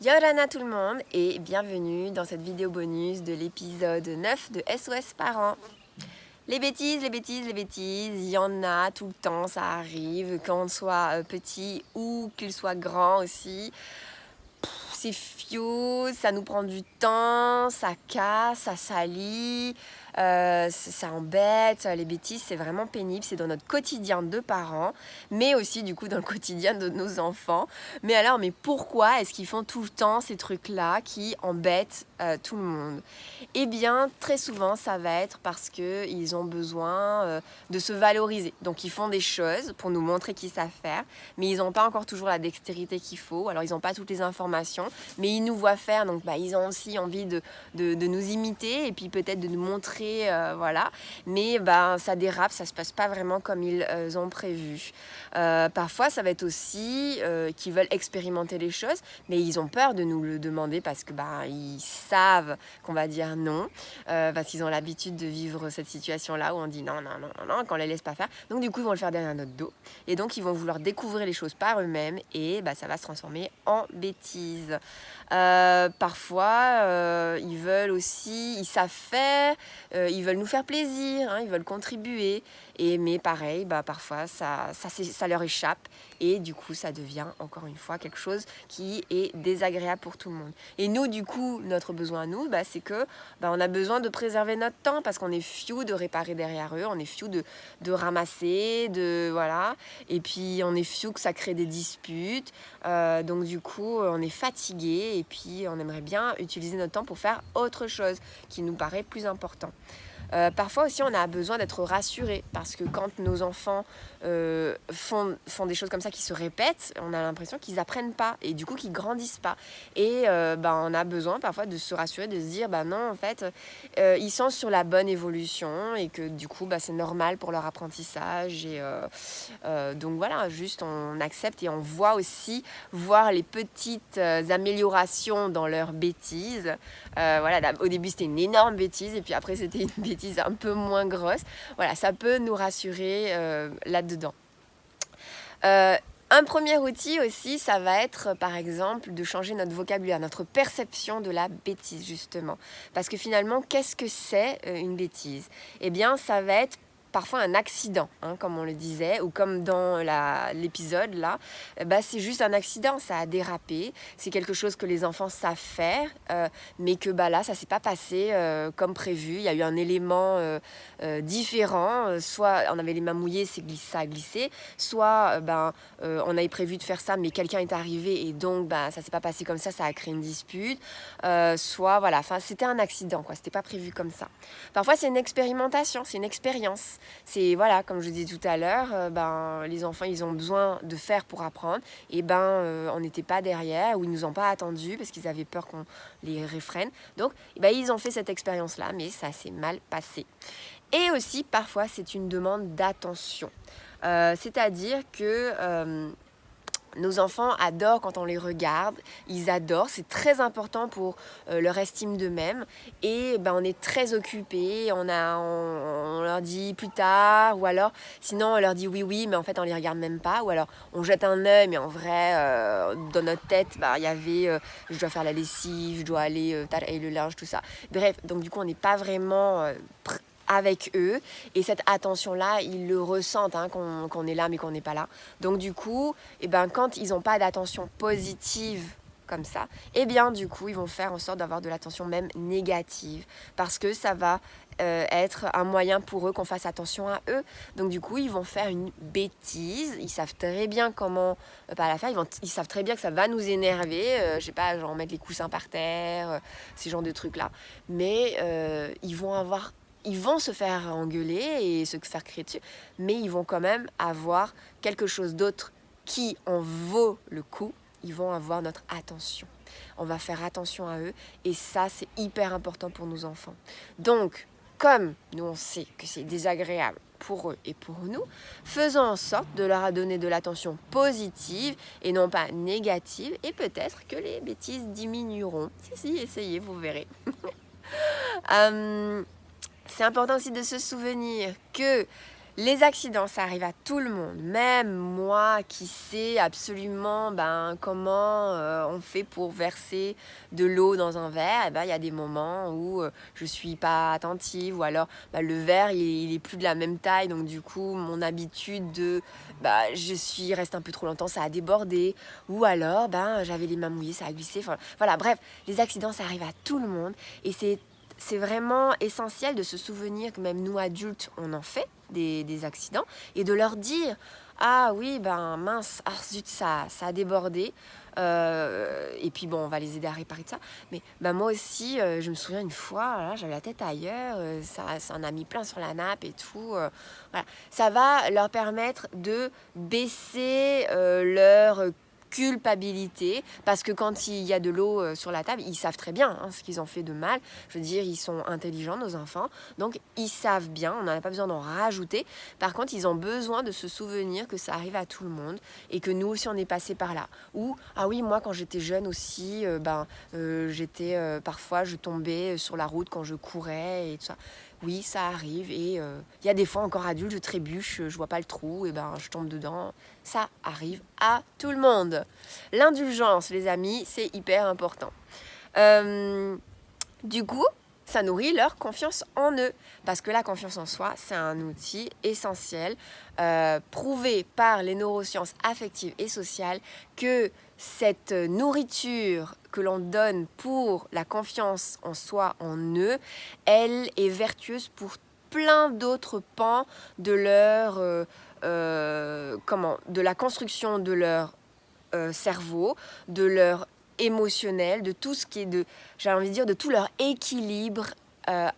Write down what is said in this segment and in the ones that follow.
Yorana tout le monde et bienvenue dans cette vidéo bonus de l'épisode 9 de SOS Parents. Les bêtises, il y en a tout le temps, ça arrive, qu'on soit petit ou qu'il soit grand aussi. C'est fiou, ça nous prend du temps, ça casse, ça salit, ça embête. Les bêtises, c'est vraiment pénible, c'est dans notre quotidien de parents, mais aussi du coup dans le quotidien de nos enfants. Mais alors, pourquoi est-ce qu'ils font tout le temps ces trucs-là qui embêtent tout le monde? Eh bien, très souvent, ça va être parce qu'ils ont besoin de se valoriser. Donc, ils font des choses pour nous montrer qu'ils savent faire, mais ils n'ont pas encore toujours la dextérité qu'il faut. Alors, ils n'ont pas toutes les informations, mais ils nous voient faire, donc ils ont aussi envie de nous imiter et puis peut-être de nous montrer, voilà. Mais ça dérape, ça se passe pas vraiment comme ils ont prévu. Parfois, ça va être aussi qu'ils veulent expérimenter les choses, mais ils ont peur de nous le demander parce que ils savent qu'on va dire non, parce qu'ils ont l'habitude de vivre cette situation-là où on dit non, qu'on les laisse pas faire. Donc du coup, ils vont le faire derrière notre dos, et donc ils vont vouloir découvrir les choses par eux-mêmes, et ça va se transformer en bêtises. Parfois, ils veulent aussi, ils savent faire, ils veulent nous faire plaisir, hein, ils veulent contribuer, mais pareil, parfois ça leur échappe, et du coup ça devient encore une fois quelque chose qui est désagréable pour tout le monde. Et nous, du coup, notre besoin à nous, c'est que on a besoin de préserver notre temps, parce qu'on est fiou de réparer derrière eux, on est fiou de ramasser, voilà, et puis on est fiou que ça crée des disputes, donc du coup on est fatigué, et puis on aimerait bien utiliser notre temps pour faire autre chose qui nous paraît plus important. Parfois aussi, on a besoin d'être rassuré, parce que quand nos enfants font des choses comme ça qui se répètent, on a l'impression qu'ils apprennent pas, et du coup qu'ils grandissent pas. Et on a besoin parfois de se rassurer, de se dire non, en fait, ils sont sur la bonne évolution, et que du coup c'est normal pour leur apprentissage. Et donc voilà, juste on accepte, et on voit aussi les petites améliorations dans leurs bêtises. Voilà, au début c'était une énorme bêtise, et puis après c'était une bêtise un peu moins grosse. Voilà, ça peut nous rassurer là-dedans. Un premier outil aussi, ça va être par exemple de changer notre vocabulaire, notre perception de la bêtise, justement. Parce que finalement, qu'est-ce que c'est une bêtise? Eh bien, ça va être parfois un accident, hein, comme on le disait, ou comme dans l'épisode là, c'est juste un accident, ça a dérapé, c'est quelque chose que les enfants savent faire, mais que là ça s'est pas passé comme prévu. Il y a eu un élément différent, soit on avait les mains mouillées, ça a glissé, soit on avait prévu de faire ça, mais quelqu'un est arrivé, et donc ça s'est pas passé comme ça a créé une dispute, soit voilà, c'était un accident, quoi, c'était pas prévu comme ça. Parfois c'est une expérimentation, c'est une expérience. C'est voilà, comme je disais tout à l'heure, les enfants ils ont besoin de faire pour apprendre, et on n'était pas derrière, ou ils nous ont pas attendus parce qu'ils avaient peur qu'on les réfrène. Donc ils ont fait cette expérience là, mais ça s'est mal passé. Et aussi parfois c'est une demande d'attention, c'est-à-dire que nos enfants adorent quand on les regarde, ils adorent, c'est très important pour leur estime d'eux-mêmes, et on est très occupés, on leur dit plus tard, ou alors sinon on leur dit oui, mais en fait on les regarde même pas, ou alors on jette un œil, mais en vrai dans notre tête il y avait je dois faire la lessive, je dois aller tailler le linge, tout ça. Bref, donc du coup on n'est pas vraiment avec eux, et cette attention-là, ils le ressentent, hein, qu'on est là mais qu'on n'est pas là. Donc du coup, quand ils n'ont pas d'attention positive comme ça, du coup, ils vont faire en sorte d'avoir de l'attention même négative, parce que ça va être un moyen pour eux qu'on fasse attention à eux. Donc du coup, ils vont faire une bêtise, ils savent très bien comment pas la faire, ils savent très bien que ça va nous énerver, je sais pas, genre mettre les coussins par terre, ces genres de trucs-là. Mais ils vont se faire engueuler et se faire crier dessus, mais ils vont quand même avoir quelque chose d'autre qui en vaut le coup. Ils vont avoir notre attention. On va faire attention à eux, et ça, c'est hyper important pour nos enfants. Donc, comme nous, on sait que c'est désagréable pour eux et pour nous, faisons en sorte de leur donner de l'attention positive et non pas négative, et peut-être que les bêtises diminueront. Si, essayez, vous verrez. C'est important aussi de se souvenir que Les accidents, ça arrive à tout le monde, même moi qui sais absolument comment on fait pour verser de l'eau dans un verre. Il y a des moments où je suis pas attentive, ou alors le verre il est plus de la même taille, donc du coup mon habitude de reste un peu trop longtemps, ça a débordé, ou alors j'avais les mains mouillées, ça a glissé. Voilà, bref, les accidents, ça arrive à tout le monde, et c'est vraiment essentiel de se souvenir que même nous adultes, on en fait des accidents, et de leur dire: ah oui, mince, ah zut, ça a débordé. Et puis bon, on va les aider à réparer ça. Mais moi aussi, je me souviens une fois, là, j'avais la tête ailleurs, ça en a mis plein sur la nappe et tout. Voilà. Ça va leur permettre de baisser leur culpabilité, parce que quand il y a de l'eau sur la table, ils savent très bien ce qu'ils ont fait de mal. Je veux dire, ils sont intelligents, nos enfants, donc ils savent bien, on n'en a pas besoin d'en rajouter. Par contre, ils ont besoin de se souvenir que ça arrive à tout le monde, et que nous aussi on est passé par là. Ou, ah oui, moi quand j'étais jeune aussi, parfois je tombais sur la route quand je courais et tout ça. Oui, ça arrive, et il y a des fois, encore adulte, je trébuche, je vois pas le trou, et je tombe dedans. Ça arrive à tout le monde. L'indulgence, les amis, c'est hyper important. Du coup, ça nourrit leur confiance en eux, parce que la confiance en soi, c'est un outil essentiel, prouvé par les neurosciences affectives et sociales, que cette nourriture que l'on donne pour la confiance en soi, en eux, elle est vertueuse pour plein d'autres pans de leur de la construction de leur cerveau, de leur émotionnel, de tout ce qui est j'ai envie de dire, de tout leur équilibre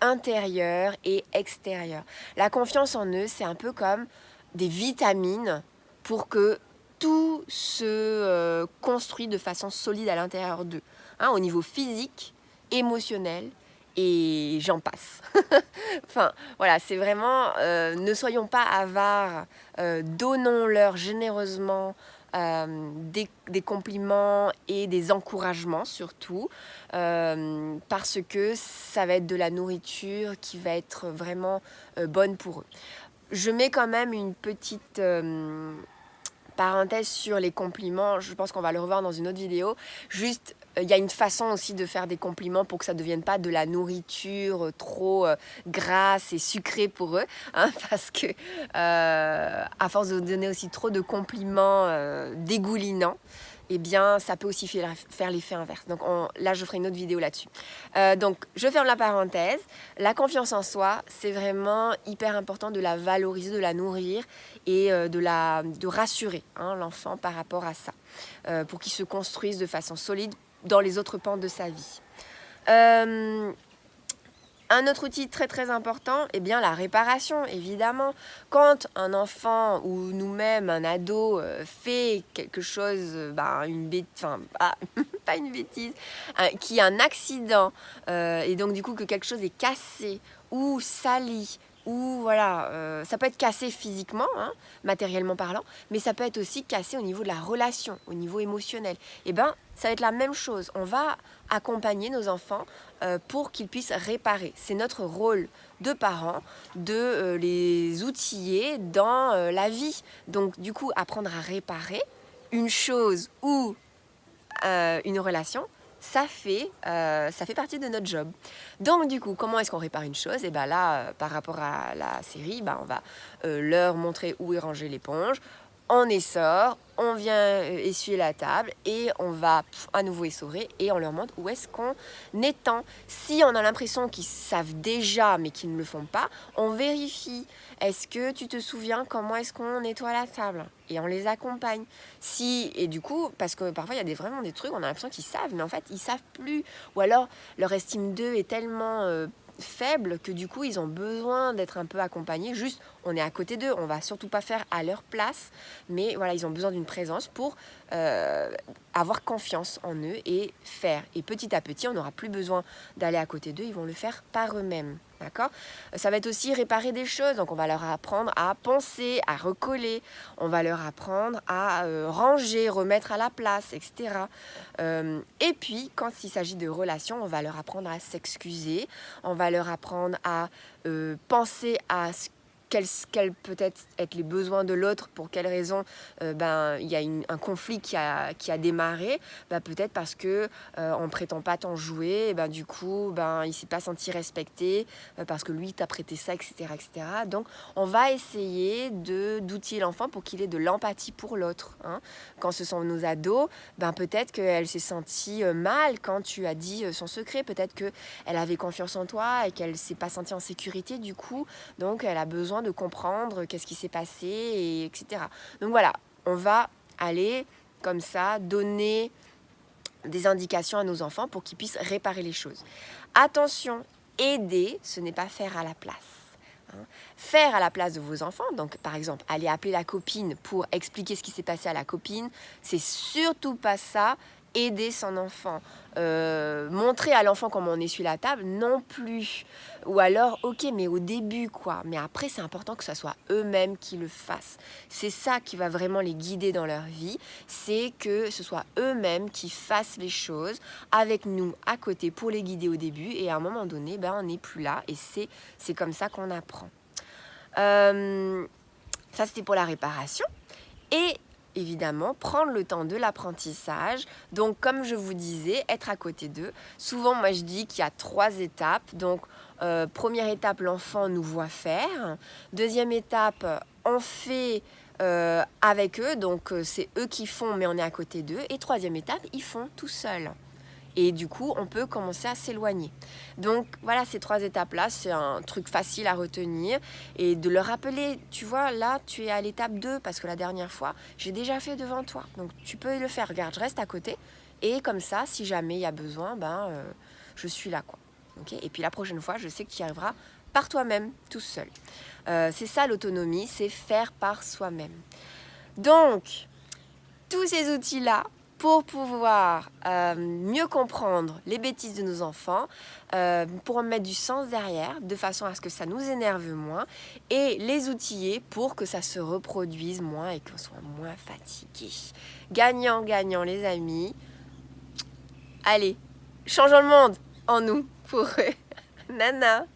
intérieur et extérieur. La confiance en eux, c'est un peu comme des vitamines pour que tout se construit de façon solide à l'intérieur d'eux, au niveau physique, émotionnel, et j'en passe. Enfin, voilà, c'est vraiment, ne soyons pas avares, donnons-leur généreusement des compliments et des encouragements surtout, parce que ça va être de la nourriture qui va être vraiment bonne pour eux. Je mets quand même une petite parenthèse sur les compliments, je pense qu'on va le revoir dans une autre vidéo. Juste, il y a une façon aussi de faire des compliments pour que ça ne devienne pas de la nourriture trop grasse et sucrée pour eux, parce que à force de donner aussi trop de compliments dégoulinants, eh bien, ça peut aussi faire l'effet inverse. Donc là, je ferai une autre vidéo là-dessus. Donc, je ferme la parenthèse. La confiance en soi, c'est vraiment hyper important de la valoriser, de la nourrir, et de rassurer l'enfant par rapport à ça, pour qu'il se construise de façon solide dans les autres pans de sa vie. Un autre outil très très important, la réparation, évidemment. Quand un enfant ou nous-mêmes, un ado, fait quelque chose, pas une bêtise, qui a un accident, et donc du coup que quelque chose est cassé ou sali, ou voilà, ça peut être cassé physiquement, matériellement parlant, mais ça peut être aussi cassé au niveau de la relation, au niveau émotionnel. Ça va être la même chose. On va accompagner nos enfants pour qu'ils puissent réparer. C'est notre rôle de parents de les outiller dans la vie. Donc du coup, apprendre à réparer une chose ou une relation, ça fait partie de notre job. Donc du coup, comment est-ce qu'on répare une chose ? Et là, par rapport à la série, on va leur montrer où est rangée l'éponge. On essore, on vient essuyer la table, et on va à nouveau essorer, et on leur montre où est-ce qu'on étend. Si on a l'impression qu'ils savent déjà mais qu'ils ne le font pas, on vérifie. Est-ce que tu te souviens comment est-ce qu'on nettoie la table ? Et on les accompagne. Et du coup, parce que parfois il y a vraiment des trucs, on a l'impression qu'ils savent, mais en fait ils savent plus. Ou alors leur estime d'eux est tellement faible que du coup ils ont besoin d'être un peu accompagnés. Juste, on est à côté d'eux, on va surtout pas faire à leur place, mais voilà, ils ont besoin d'une présence pour avoir confiance en eux et faire. Et petit à petit, on n'aura plus besoin d'aller à côté d'eux, ils vont le faire par eux-mêmes. D'accord ? Ça va être aussi réparer des choses, donc on va leur apprendre à penser, à recoller, on va leur apprendre à ranger, remettre à la place, etc. Et puis, quand il s'agit de relations, on va leur apprendre à s'excuser, on va leur apprendre à penser à ce quels peut-être les besoins de l'autre, pour quelles raisons il y a un conflit qui a démarré, peut-être parce que on ne prétend pas t'en jouer, et du coup il ne s'est pas senti respecté parce que lui t'a prêté ça, etc., etc. Donc on va essayer d'outiller l'enfant pour qu'il ait de l'empathie pour l'autre, hein. Quand ce sont nos ados, peut-être qu'elle s'est sentie mal quand tu as dit son secret, peut-être qu'elle avait confiance en toi et qu'elle ne s'est pas sentie en sécurité du coup, donc elle a besoin de comprendre qu'est-ce qui s'est passé, et etc. Donc voilà, on va aller comme ça donner des indications à nos enfants pour qu'ils puissent réparer les choses. Attention, aider, ce n'est pas faire à la place. Faire à la place de vos enfants, donc par exemple aller appeler la copine pour expliquer ce qui s'est passé à la copine, c'est surtout pas ça. Aider son enfant, montrer à l'enfant comment on essuie la table, non plus. Ou alors, ok, mais au début, quoi. Mais après, c'est important que ce soit eux-mêmes qui le fassent. C'est ça qui va vraiment les guider dans leur vie, c'est que ce soit eux-mêmes qui fassent les choses avec nous à côté pour les guider au début. Et à un moment donné, on n'est plus là et c'est comme ça qu'on apprend. Ça, c'était pour la réparation. Et évidemment, prendre le temps de l'apprentissage. Donc, comme je vous disais, être à côté d'eux. Souvent, moi, je dis qu'il y a 3 étapes. Donc, première étape, l'enfant nous voit faire. Deuxième étape, on fait avec eux. Donc, c'est eux qui font, mais on est à côté d'eux. Et troisième étape, ils font tout seuls. Et du coup, on peut commencer à s'éloigner. Donc voilà, ces 3 étapes-là, c'est un truc facile à retenir. Et de le rappeler, tu vois, là, tu es à l'étape 2, parce que la dernière fois, j'ai déjà fait devant toi. Donc tu peux le faire. Regarde, je reste à côté. Et comme ça, si jamais il y a besoin, je suis là, quoi. Okay, et puis la prochaine fois, je sais que tu y arriveras par toi-même, tout seul. C'est ça l'autonomie, c'est faire par soi-même. Donc, tous ces outils-là, pour pouvoir mieux comprendre les bêtises de nos enfants, pour mettre du sens derrière, de façon à ce que ça nous énerve moins, et les outiller pour que ça se reproduise moins et qu'on soit moins fatigué. Gagnant, gagnant les amis. Allez, changeons le monde en nous pour eux. Nana.